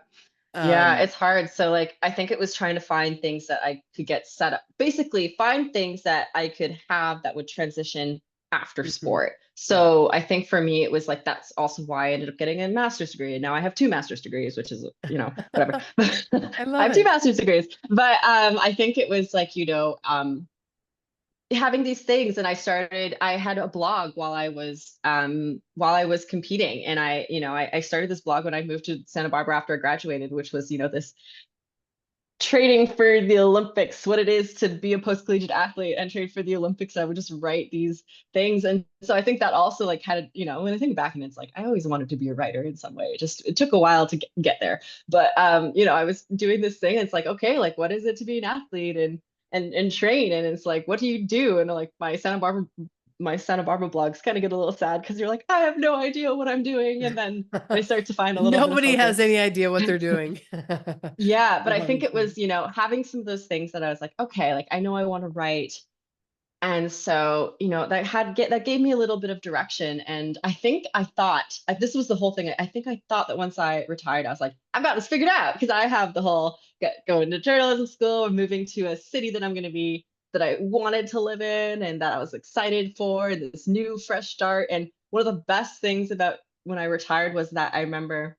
Yeah, Um, it's hard. So like, I think it was trying to find things that I could get set up. Basically, find things that I could have that would transition after mhm. sport. Yeah. So I think for me, it was like, that's also why I ended up getting a master's degree. And now I have two master's degrees, which is, whatever. I I love have two it. master's degrees. But I think it was like, having these things. And I had a blog while I was competing. And I started this blog when I moved to Santa Barbara after I graduated, which was, this training for the Olympics, what it is to be a post-collegiate athlete and train for the Olympics. I would just write these things. And so I think that also like had, you know, when I think back and it's like, I always wanted to be a writer in some way. It took a while to get there. But you know, I was doing this thing. And it's like, okay, like what is it to be an athlete and train? And it's like, what do you do? And like my Santa Barbara blogs kind of get a little sad because you're like, I have no idea what I'm doing. And then they start to find a little bit of Nobody has focus. any idea what they're doing. Yeah, but I think it was, you know, having some of those things that I was like, okay, like I know I want to write. And so, you know, that gave me a little bit of direction. And I think I thought this was the whole thing. I think I thought that once I retired, I was like, I've got this figured out because I have the whole going to journalism school and moving to a city that that I wanted to live in and that I was excited for, and this new fresh start. And one of the best things about when I retired was that I remember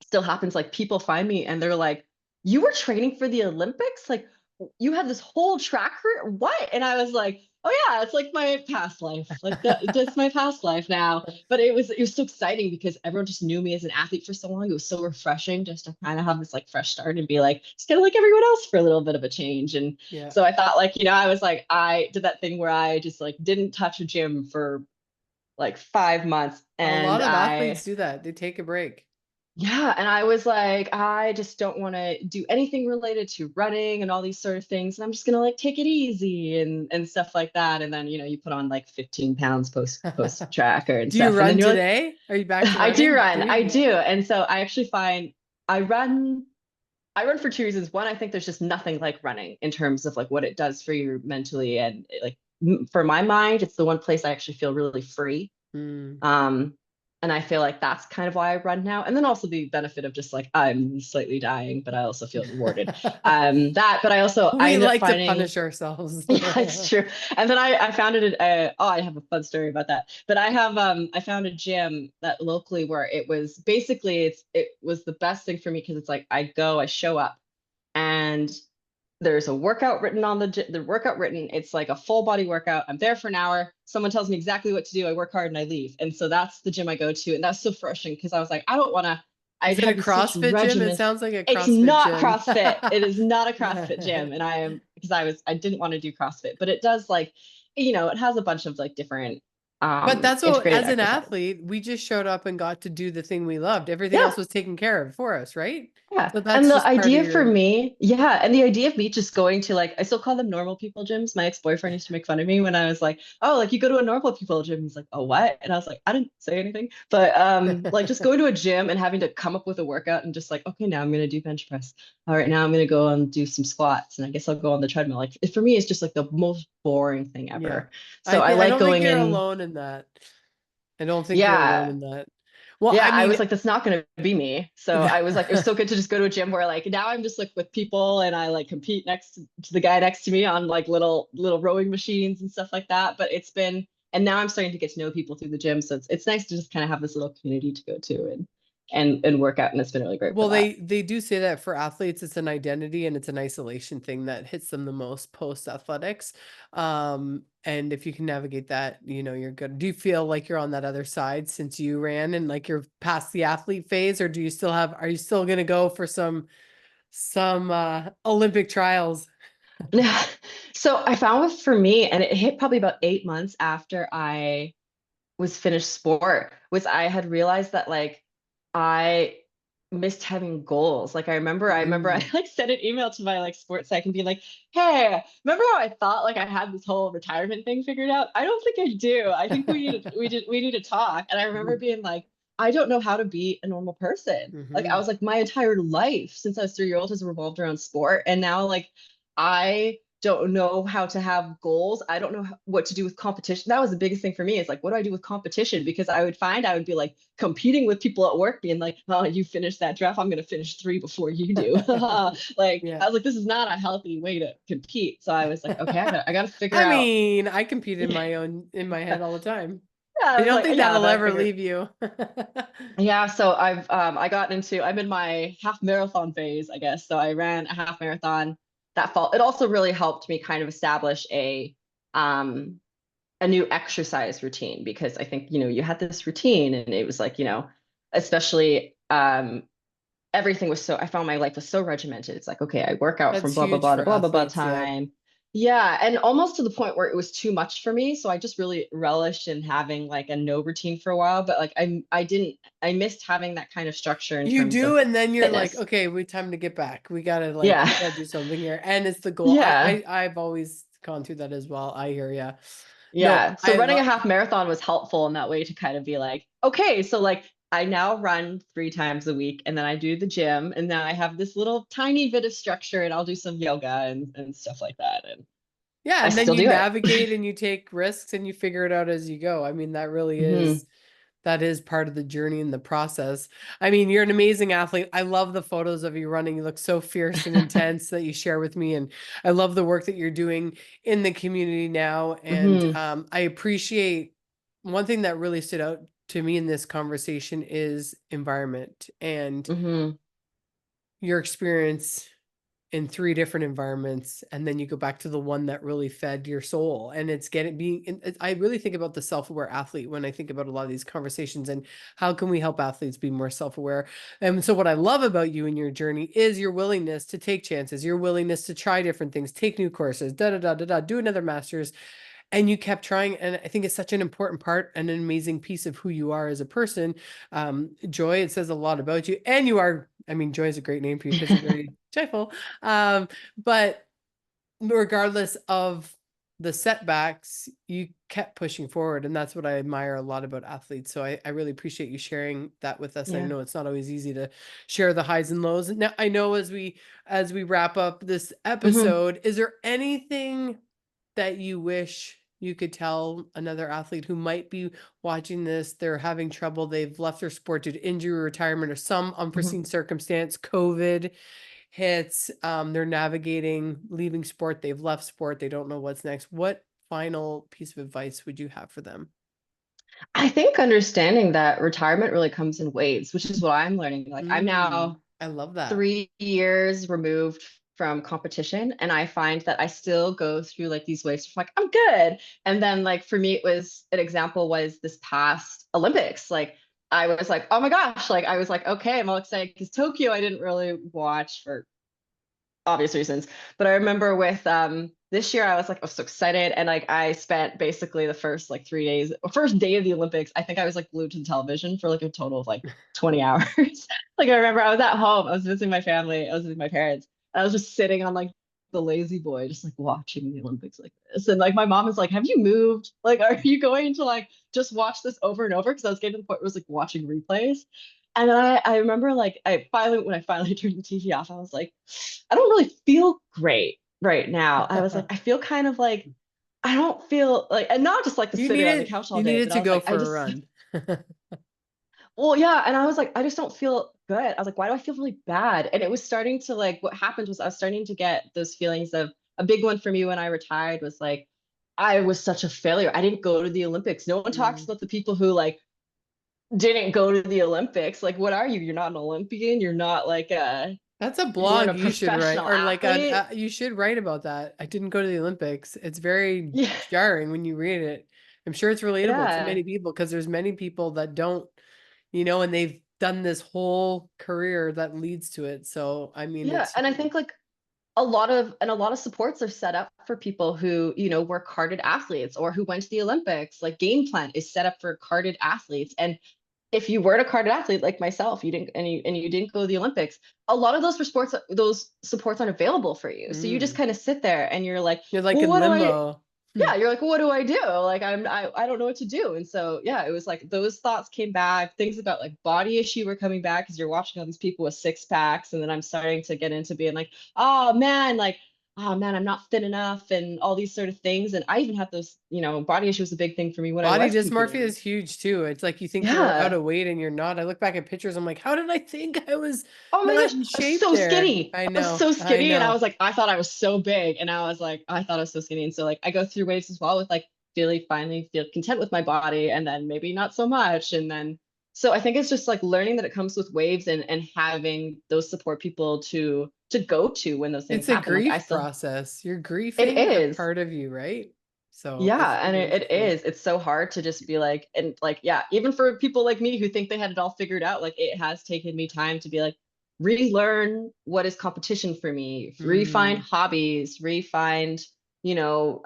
still happens, like people find me and they're like, you were training for the Olympics, like you have this whole track career, what? And I was like, oh yeah, it's like my past life, like that's my past life now. But it was so exciting because everyone just knew me as an athlete for so long. It was so refreshing just to kind of have this like fresh start and be like just kind of like everyone else for a little bit of a change. And Yeah. so I thought, like, you know, I was like, I did that thing where I just like didn't touch a gym for like 5 months. A And lot of athletes do that. They take a break. yeah, and I was like, I just don't want to do anything related to running and all these sort of things. And I'm just gonna like take it easy and stuff like that. And then, you know, you put on like 15 pounds post tracker and Do you stuff. And then run you're like, today? Are you back to I do running? run, Do I you? do. And so I actually find I run I run for two reasons. One, I think there's just nothing like running in terms of like what it does for you mentally and like for my mind, it's the one place I actually feel really free. Mm. Um, and I feel like that's kind of why I run now. And then also the benefit of just like I'm slightly dying, but I also feel rewarded. But I We ended up like to finding punish ourselves. yeah, it's true. And then I found it oh, I have a fun story about that. But I found a gym that locally where it was basically it was the best thing for me because it's like I show up and there's a workout written on the workout written. It's like a full body workout. I'm there for an hour. Someone tells me exactly what to do. I work hard and I leave. And so that's the gym I go to. And that's so refreshing because I was like, I don't want to, I Is it a have this such CrossFit gym? It regimen. sounds like a It's CrossFit not gym. CrossFit. It is not a CrossFit gym. And I didn't want to do CrossFit, but it does like, you know, it has a bunch of like different But that's what, integrated as an exercise. athlete, we just showed up and got to do the thing we loved. Everything Yeah. else was taken care of for us, right? Yeah. So And that's the just part of idea for your, me, yeah. And the idea of me just going to like, I still call them normal people gyms. My ex-boyfriend used to make fun of me when I was like, oh, like you go to a normal people gym. He's like, oh, what? And I was like, I didn't say anything. But like just going to a gym and having to come up with a workout and just like, okay, now I'm gonna do bench press. All right, now I'm gonna go and do some squats. And I guess I'll go on the treadmill. Like for me, it's just like the most boring thing yeah. ever. So I I like don't think going you're in. alone in that. I don't think you're alone Yeah. in that. Well, Yeah, I I mean, was like, that's not going to be me. So I was like, it was so good to just go to a gym where like now I'm just like with people and I like compete next to the guy next to me on like little rowing machines and stuff like that. But and now I'm starting to get to know people through the gym. So it's nice to just kind of have this little community to go to and work out. And it's been really great for well, that. they do say that for athletes, it's an identity and it's an isolation thing that hits them the most post athletics. And if you can navigate that, you know, you're good. Do you feel like you're on that other side since you ran and like you're past the athlete phase, or do you still are you still going to go for some Olympic trials? Yeah. So I found for me, and it hit probably about 8 months after I was finished sport, was I had realized that like I missed having goals. Like I remember I Mm. like sent an email to my like sports psych and being like, hey, remember how I thought like I had this whole retirement thing figured out? I don't think I do. I think we need to talk. And I remember being like, I don't know how to be a normal person. Like I Mm-hmm. was like, my entire life since I was 3 years old has revolved around sport. And now like I don't know how to have goals. I don't know what to do with competition. That was the biggest thing for me is like, what do I do with competition? Because I would be like competing with people at work, being like, oh, you finished that draft. I'm going to finish 3 before you do. Like, Yeah. I was like, this is not a healthy way to compete. So I was like, okay, I got to figure I out. mean, I compete in Yeah, my own in my head all the time. I I was don't like, think yeah, that'll but I ever figured, leave you. yeah. So I'm in my half marathon phase, I guess. So I ran a half marathon that fall. It also really helped me kind of establish um, a new exercise routine because I think, you know, you had this routine and it was like, you know, especially everything was so, I found my life was so regimented. It's like, okay, I work out from That's blah, blah, huge blah to for blah, blah, blah athletes. Yeah. time. Yeah. And almost to the point where it was too much for me. So I just really relished in having like a no routine for a while. But like I missed having that kind of structure in You terms do, of and then you're like, fitness. okay, we time to get back. Yeah. We gotta do something here. And it's the goal. Yeah. I've always gone through that as well. I hear ya. No, Yeah. So I running a love half marathon was helpful in that way to kind of be like, okay, so like I now run 3 times a week and then I do the gym and then I have this little tiny bit of structure and I'll do some yoga and stuff like that. And yeah, I and then still you do it. navigate and you take risks and you figure it out as you go. I mean, that really Hmm. is that is part of the journey and the process. I mean, you're an amazing athlete. I love the photos of you running. You look so fierce and intense that you share with me. And I love the work that you're doing in the community now. And Hmm. I appreciate one thing that really stood out to me in this conversation is environment and Hmm. your experience in 3 different environments, and then you go back to the one that really fed your soul. And it's getting being I really think about the self-aware athlete when I think about a lot of these conversations and how can we help athletes be more self-aware. And so what I love about you and your journey is your willingness to take chances, your willingness to try different things, take new courses, do another master's, and you kept trying. And I think it's such an important part and an amazing piece of who you are as a person. Joy, it says a lot about you. And you are, I mean, Joy is a great name for you because you're very joyful. But regardless of the setbacks, you kept pushing forward. And that's what I admire a lot about athletes. So I really appreciate you sharing that with us. I Yeah. know it's not always easy to share the highs and lows. Now I know as we wrap up this Hmm. episode, is there anything that you wish you could tell another athlete who might be watching this? They're having trouble, they've left their sport due to injury, retirement, or some Hmm. unforeseen circumstance, COVID hits, they're navigating leaving sport, they've left sport, they don't know what's next. What final piece of advice would you have for them? I think understanding that retirement really comes in waves, which is what I'm learning. Like I'm now I love that. 3 years removed from competition and I find that I still go through like these waves of like I'm good. And then like for me it was an example was this past Olympics. Like I was like, oh my gosh, like I was like, okay, I'm all excited because Tokyo I didn't really watch for obvious reasons. But I remember with this year I was so excited and like I spent basically the first like 3 days or first day of the Olympics. I think I was like glued to the television for like a total of like 20 hours. Like I remember I was at home, I was visiting my family, I was with my parents. I was just sitting on like the lazy boy, just like watching the Olympics like this. And like my mom is like, have you moved? Like, are you going to like just watch this over and over? Because I was getting to the point where I was like watching replays. And then I remember like when I finally turned the TV off, I was like, I don't really feel great right now. I was like, I feel kind of like I don't feel like, and not just like the sitting on the couch all You day, needed but I to was go like, I for a just, run. well, yeah. And I was like, I just don't feel good. I was like, why do I feel really bad? And it was starting to like, what happened was I was starting to get those feelings of a big one for me when I retired was like, I was such a failure. I didn't go to the Olympics. No one talks Mm. about the people who like didn't go to the Olympics. Like, what are you? You're not an Olympian. You're not like That's a you weren't blog a you should write, professional or like athlete. you should write about that. I didn't go to the Olympics. It's very Yeah. jarring when you read it. I'm sure it's relatable to Yeah. many people because there's many people that don't, and they've done this whole career that leads to it. So, I mean, Yeah. it's And I think like a lot of supports are set up for people who, were carded athletes or who went to the Olympics. Like Game Plan is set up for carded athletes. And if you were a carded athlete like myself, you didn't go to the Olympics, a lot of those for sports, those supports aren't available for you. So you just mm, kind of sit there and you're like, you're like well, in what do I limbo. yeah, you're like, well, what do I do? Like I don't know what to do. And so yeah, it was like those thoughts came back, things about like body issue were coming back because you're watching all these people with 6 packs. And then I'm starting to get into being like, oh man, I'm not fit enough and all these sort of things. And I even had those, body issue was a big thing for me when I Body was dysmorphia competing. is huge too. It's like you think you're out Yeah. of weight and you're not. I look back at pictures, I'm like, how did I think I was Oh my not gosh, in I was shape so there? skinny. I I was know. so I skinny, and I know. was like, I thought I was so big, and I was like, I thought I was so skinny, and so like I go through waves as well with like finally feel content with my body, and then maybe not so much, and then so I think it's just like learning that it comes with waves and having those support people to go to when those things It's a happen. Like I grief still, process. You're it grieving a is. part of you, right? So it's Yeah, and really it interesting. is. It's so hard to just be like, and like, yeah, even for people like me who think they had it all figured out, like it has taken me time to be like, relearn what is competition for me, refine hobbies, you know,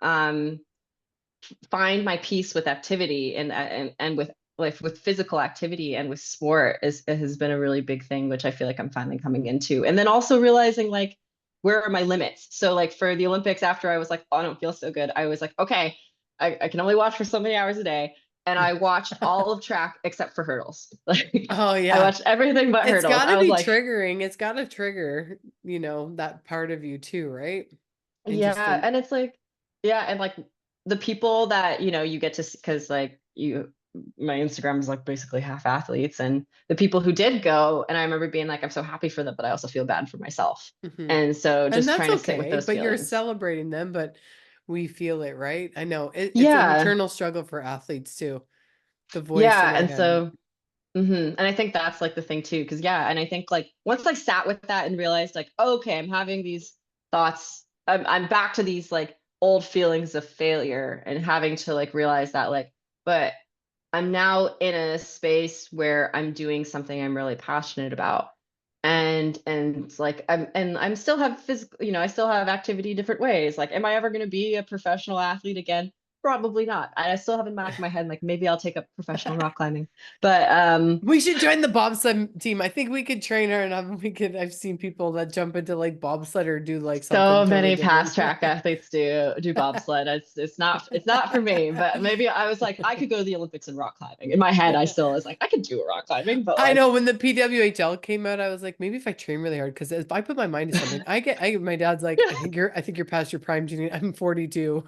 find my peace with activity and with like with physical activity and with sport it has been a really big thing, which I feel like I'm finally coming into. And then also realizing like, where are my limits? So like for the Olympics, after I was like, oh, I don't feel so good, I was like, okay, I can only watch for so many hours a day. And I watched all of track except for hurdles. Like Oh I yeah. watched everything but It's hurdles. got I to was be like, triggering. It's got to trigger, you know, that part of you too, right? yeah. Interesting. And it's like, yeah. And like the people that, you know, you get to see, because like my Instagram is like basically half athletes, and the people who did go, and I remember being like, I'm so happy for them, but I also feel bad for myself. Mhm. And so And just that's trying to sit with okay, those but you're feelings. celebrating them, but we feel it, right? I know it's an Yeah. eternal struggle for athletes too. The voice in Yeah. our And head. so, and I think that's like the thing too, because yeah, and I think like once I sat with that and realized like, okay, I'm having these thoughts, I'm back to these like old feelings of failure and having to like realize that like, but I'm now in a space where I'm doing something I'm really passionate about. And like I'm still have physical, you know, I still have activity different ways. Like, am I ever going to be a professional athlete again? Probably not. I still have in the back of my head, like maybe I'll take up professional rock climbing. But We should join the bobsled team. I think we could train her, and we could. I've seen people that jump into like bobsled or do like something so totally many different. past track athletes do bobsled. It's not for me, but maybe I was like, I could go to the Olympics in rock climbing. In my head, I still was like, I could do a rock climbing, but I like, know when the PWHL came out, I was like, maybe if I train really hard, because if I put my mind to something, my dad's like, I think you're past your prime, Janine. I'm 42.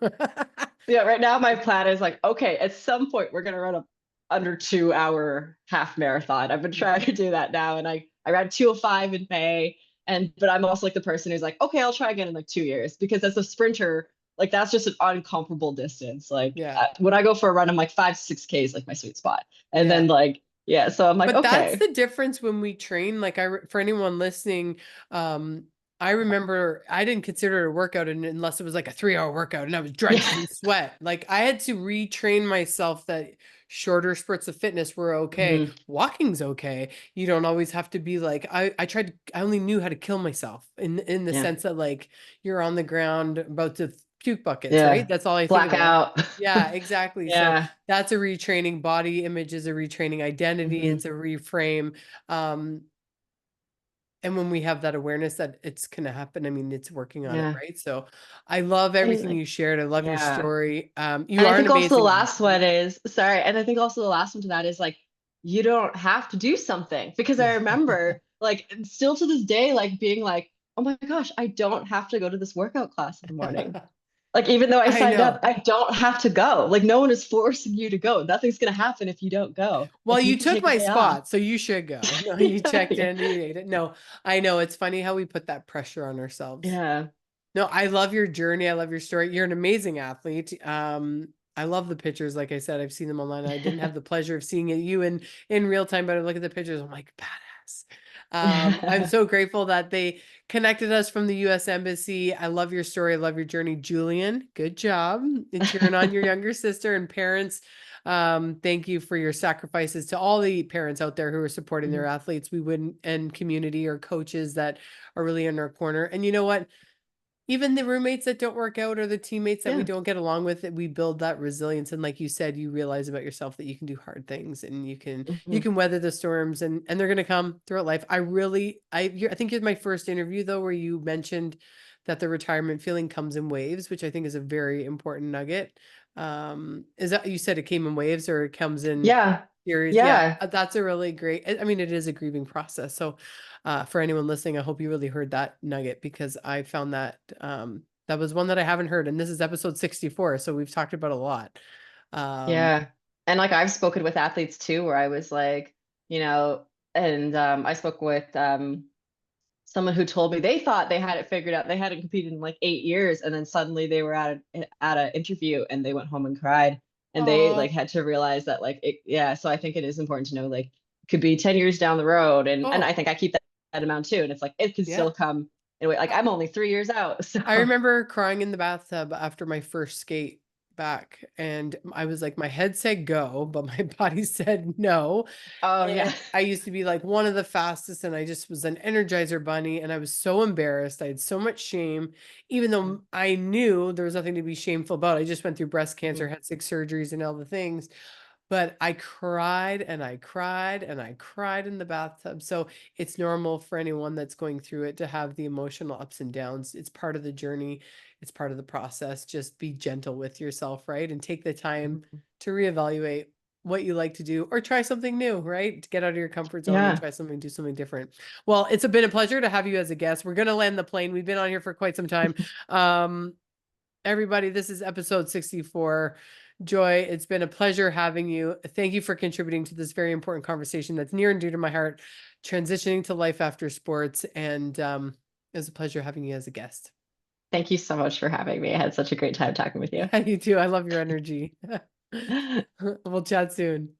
yeah, right now my plan is like, okay, at some point we're gonna run a under 2 hour half marathon. I've been trying to do that now, and I ran 2:05 in May, and but I'm also like the person who's like, okay, I'll try again in like 2 years, because as a sprinter, like that's just an uncomparable distance. Like Yeah. when I go for a run, I'm like 5 to 6K is like my sweet spot, and Yeah. then like yeah, so I'm like, But that's okay, the difference when we train. Like for anyone listening, um, I remember I didn't consider it a workout unless it was like a 3-hour workout and I was drenched yeah, in sweat. Like I had to retrain myself that shorter spurts of fitness were okay. Mhm. Walking's okay. You don't always have to be like I only knew how to kill myself in the Yeah, sense that like you're on the ground about to puke buckets, right? yeah, That's all I think about. blackout, Yeah, exactly. So yeah. that's a retraining. Body image is a retraining. Identity, Mhm. it's a reframe. Um, and when we have that awareness that it's gonna happen, I mean, it's working on it, Yeah. right? So I love And everything like, you shared. I love your yeah. story. You And I are an think also the amazing last athlete. one is sorry. And I think also the last one to that is like, you don't have to do something, because I Yeah. remember like still to this day, like being like, oh my gosh, I don't have to go to this workout class in the morning. Like, even though I I signed up, know. I don't have to go. Like, no one is forcing you to go. Nothing's going to happen if you don't go. Well, Like, you you can took take a my day off. spot, so you should go. No, you Yeah. checked in, you ate it. No, I know it's funny how we put that pressure on ourselves. Yeah. No, I love your journey. I love your story. You're an amazing athlete. I love the pictures. Like I said, I've seen them online. I didn't have the pleasure of seeing you in real time, but I look at the pictures. I'm like, badass. I'm Yeah. so grateful that they connected us from the U.S. Embassy. I love your story. I love your journey, Julian. Good job in cheering on your younger sister and parents. Thank you for your sacrifices to all the parents out there who are supporting their athletes. We wouldn't, and community or coaches that are really in our corner. And you know what? Even the roommates that don't work out or the teammates that we Yeah. don't get along with, we build that resilience. And like you said, you realize about yourself that you can do hard things and you Mhm. can weather the storms, and they're going to come throughout life. I think you're my first interview though, where you mentioned that the retirement feeling comes in waves, which I think is a very important nugget. Is that, you said it came in waves or it comes in Yeah. series? Yeah, Yeah. that's a really great, I mean, it is a grieving process. So for anyone listening, I hope you really heard that nugget, because I found that that was one that I haven't heard. And this is episode 64. So we've talked about a lot. Um, Yeah. And like I've spoken with athletes too, where I was like, you know, and I spoke with someone who told me they thought they had it figured out. They hadn't competed in like 8 years, and then suddenly they were at an interview and they went home and cried, and they like oh, had to realize that like it, yeah. So I think it is important to know like it could be 10 years down the road, and I oh, think I keep that amount too, and it's like it could yeah. still come in a way. Like I, I'm only 3 years out, I so remember crying in the bathtub after my first skate back, and I was like, my head said go, but my body said no. Oh yeah. And I used to be like one of the fastest, and I just was an Energizer bunny, and I was so embarrassed. I had so much shame, even though I knew there was nothing to be shameful about. I just went through breast cancer, had 6 surgeries and all the things. But I cried and I cried and I cried in the bathtub. So it's normal for anyone that's going through it to have the emotional ups and downs. It's part of the journey. It's part of the process. Just be gentle with yourself, right? And take the time to reevaluate what you like to do or try something new, right? To get out of your comfort zone and Yeah. try something, do something different. Well, it's been a pleasure to have you as a guest. We're going to land the plane. We've been on here for quite some time. Everybody, this is episode 64. Joy, it's been a pleasure having you. Thank you for contributing to this very important conversation that's near and dear to my heart, transitioning to life after sports. And it was a pleasure having you as a guest. Thank you so much for having me. I had such a great time talking with you. Yeah, you too. I love your energy. We'll chat soon.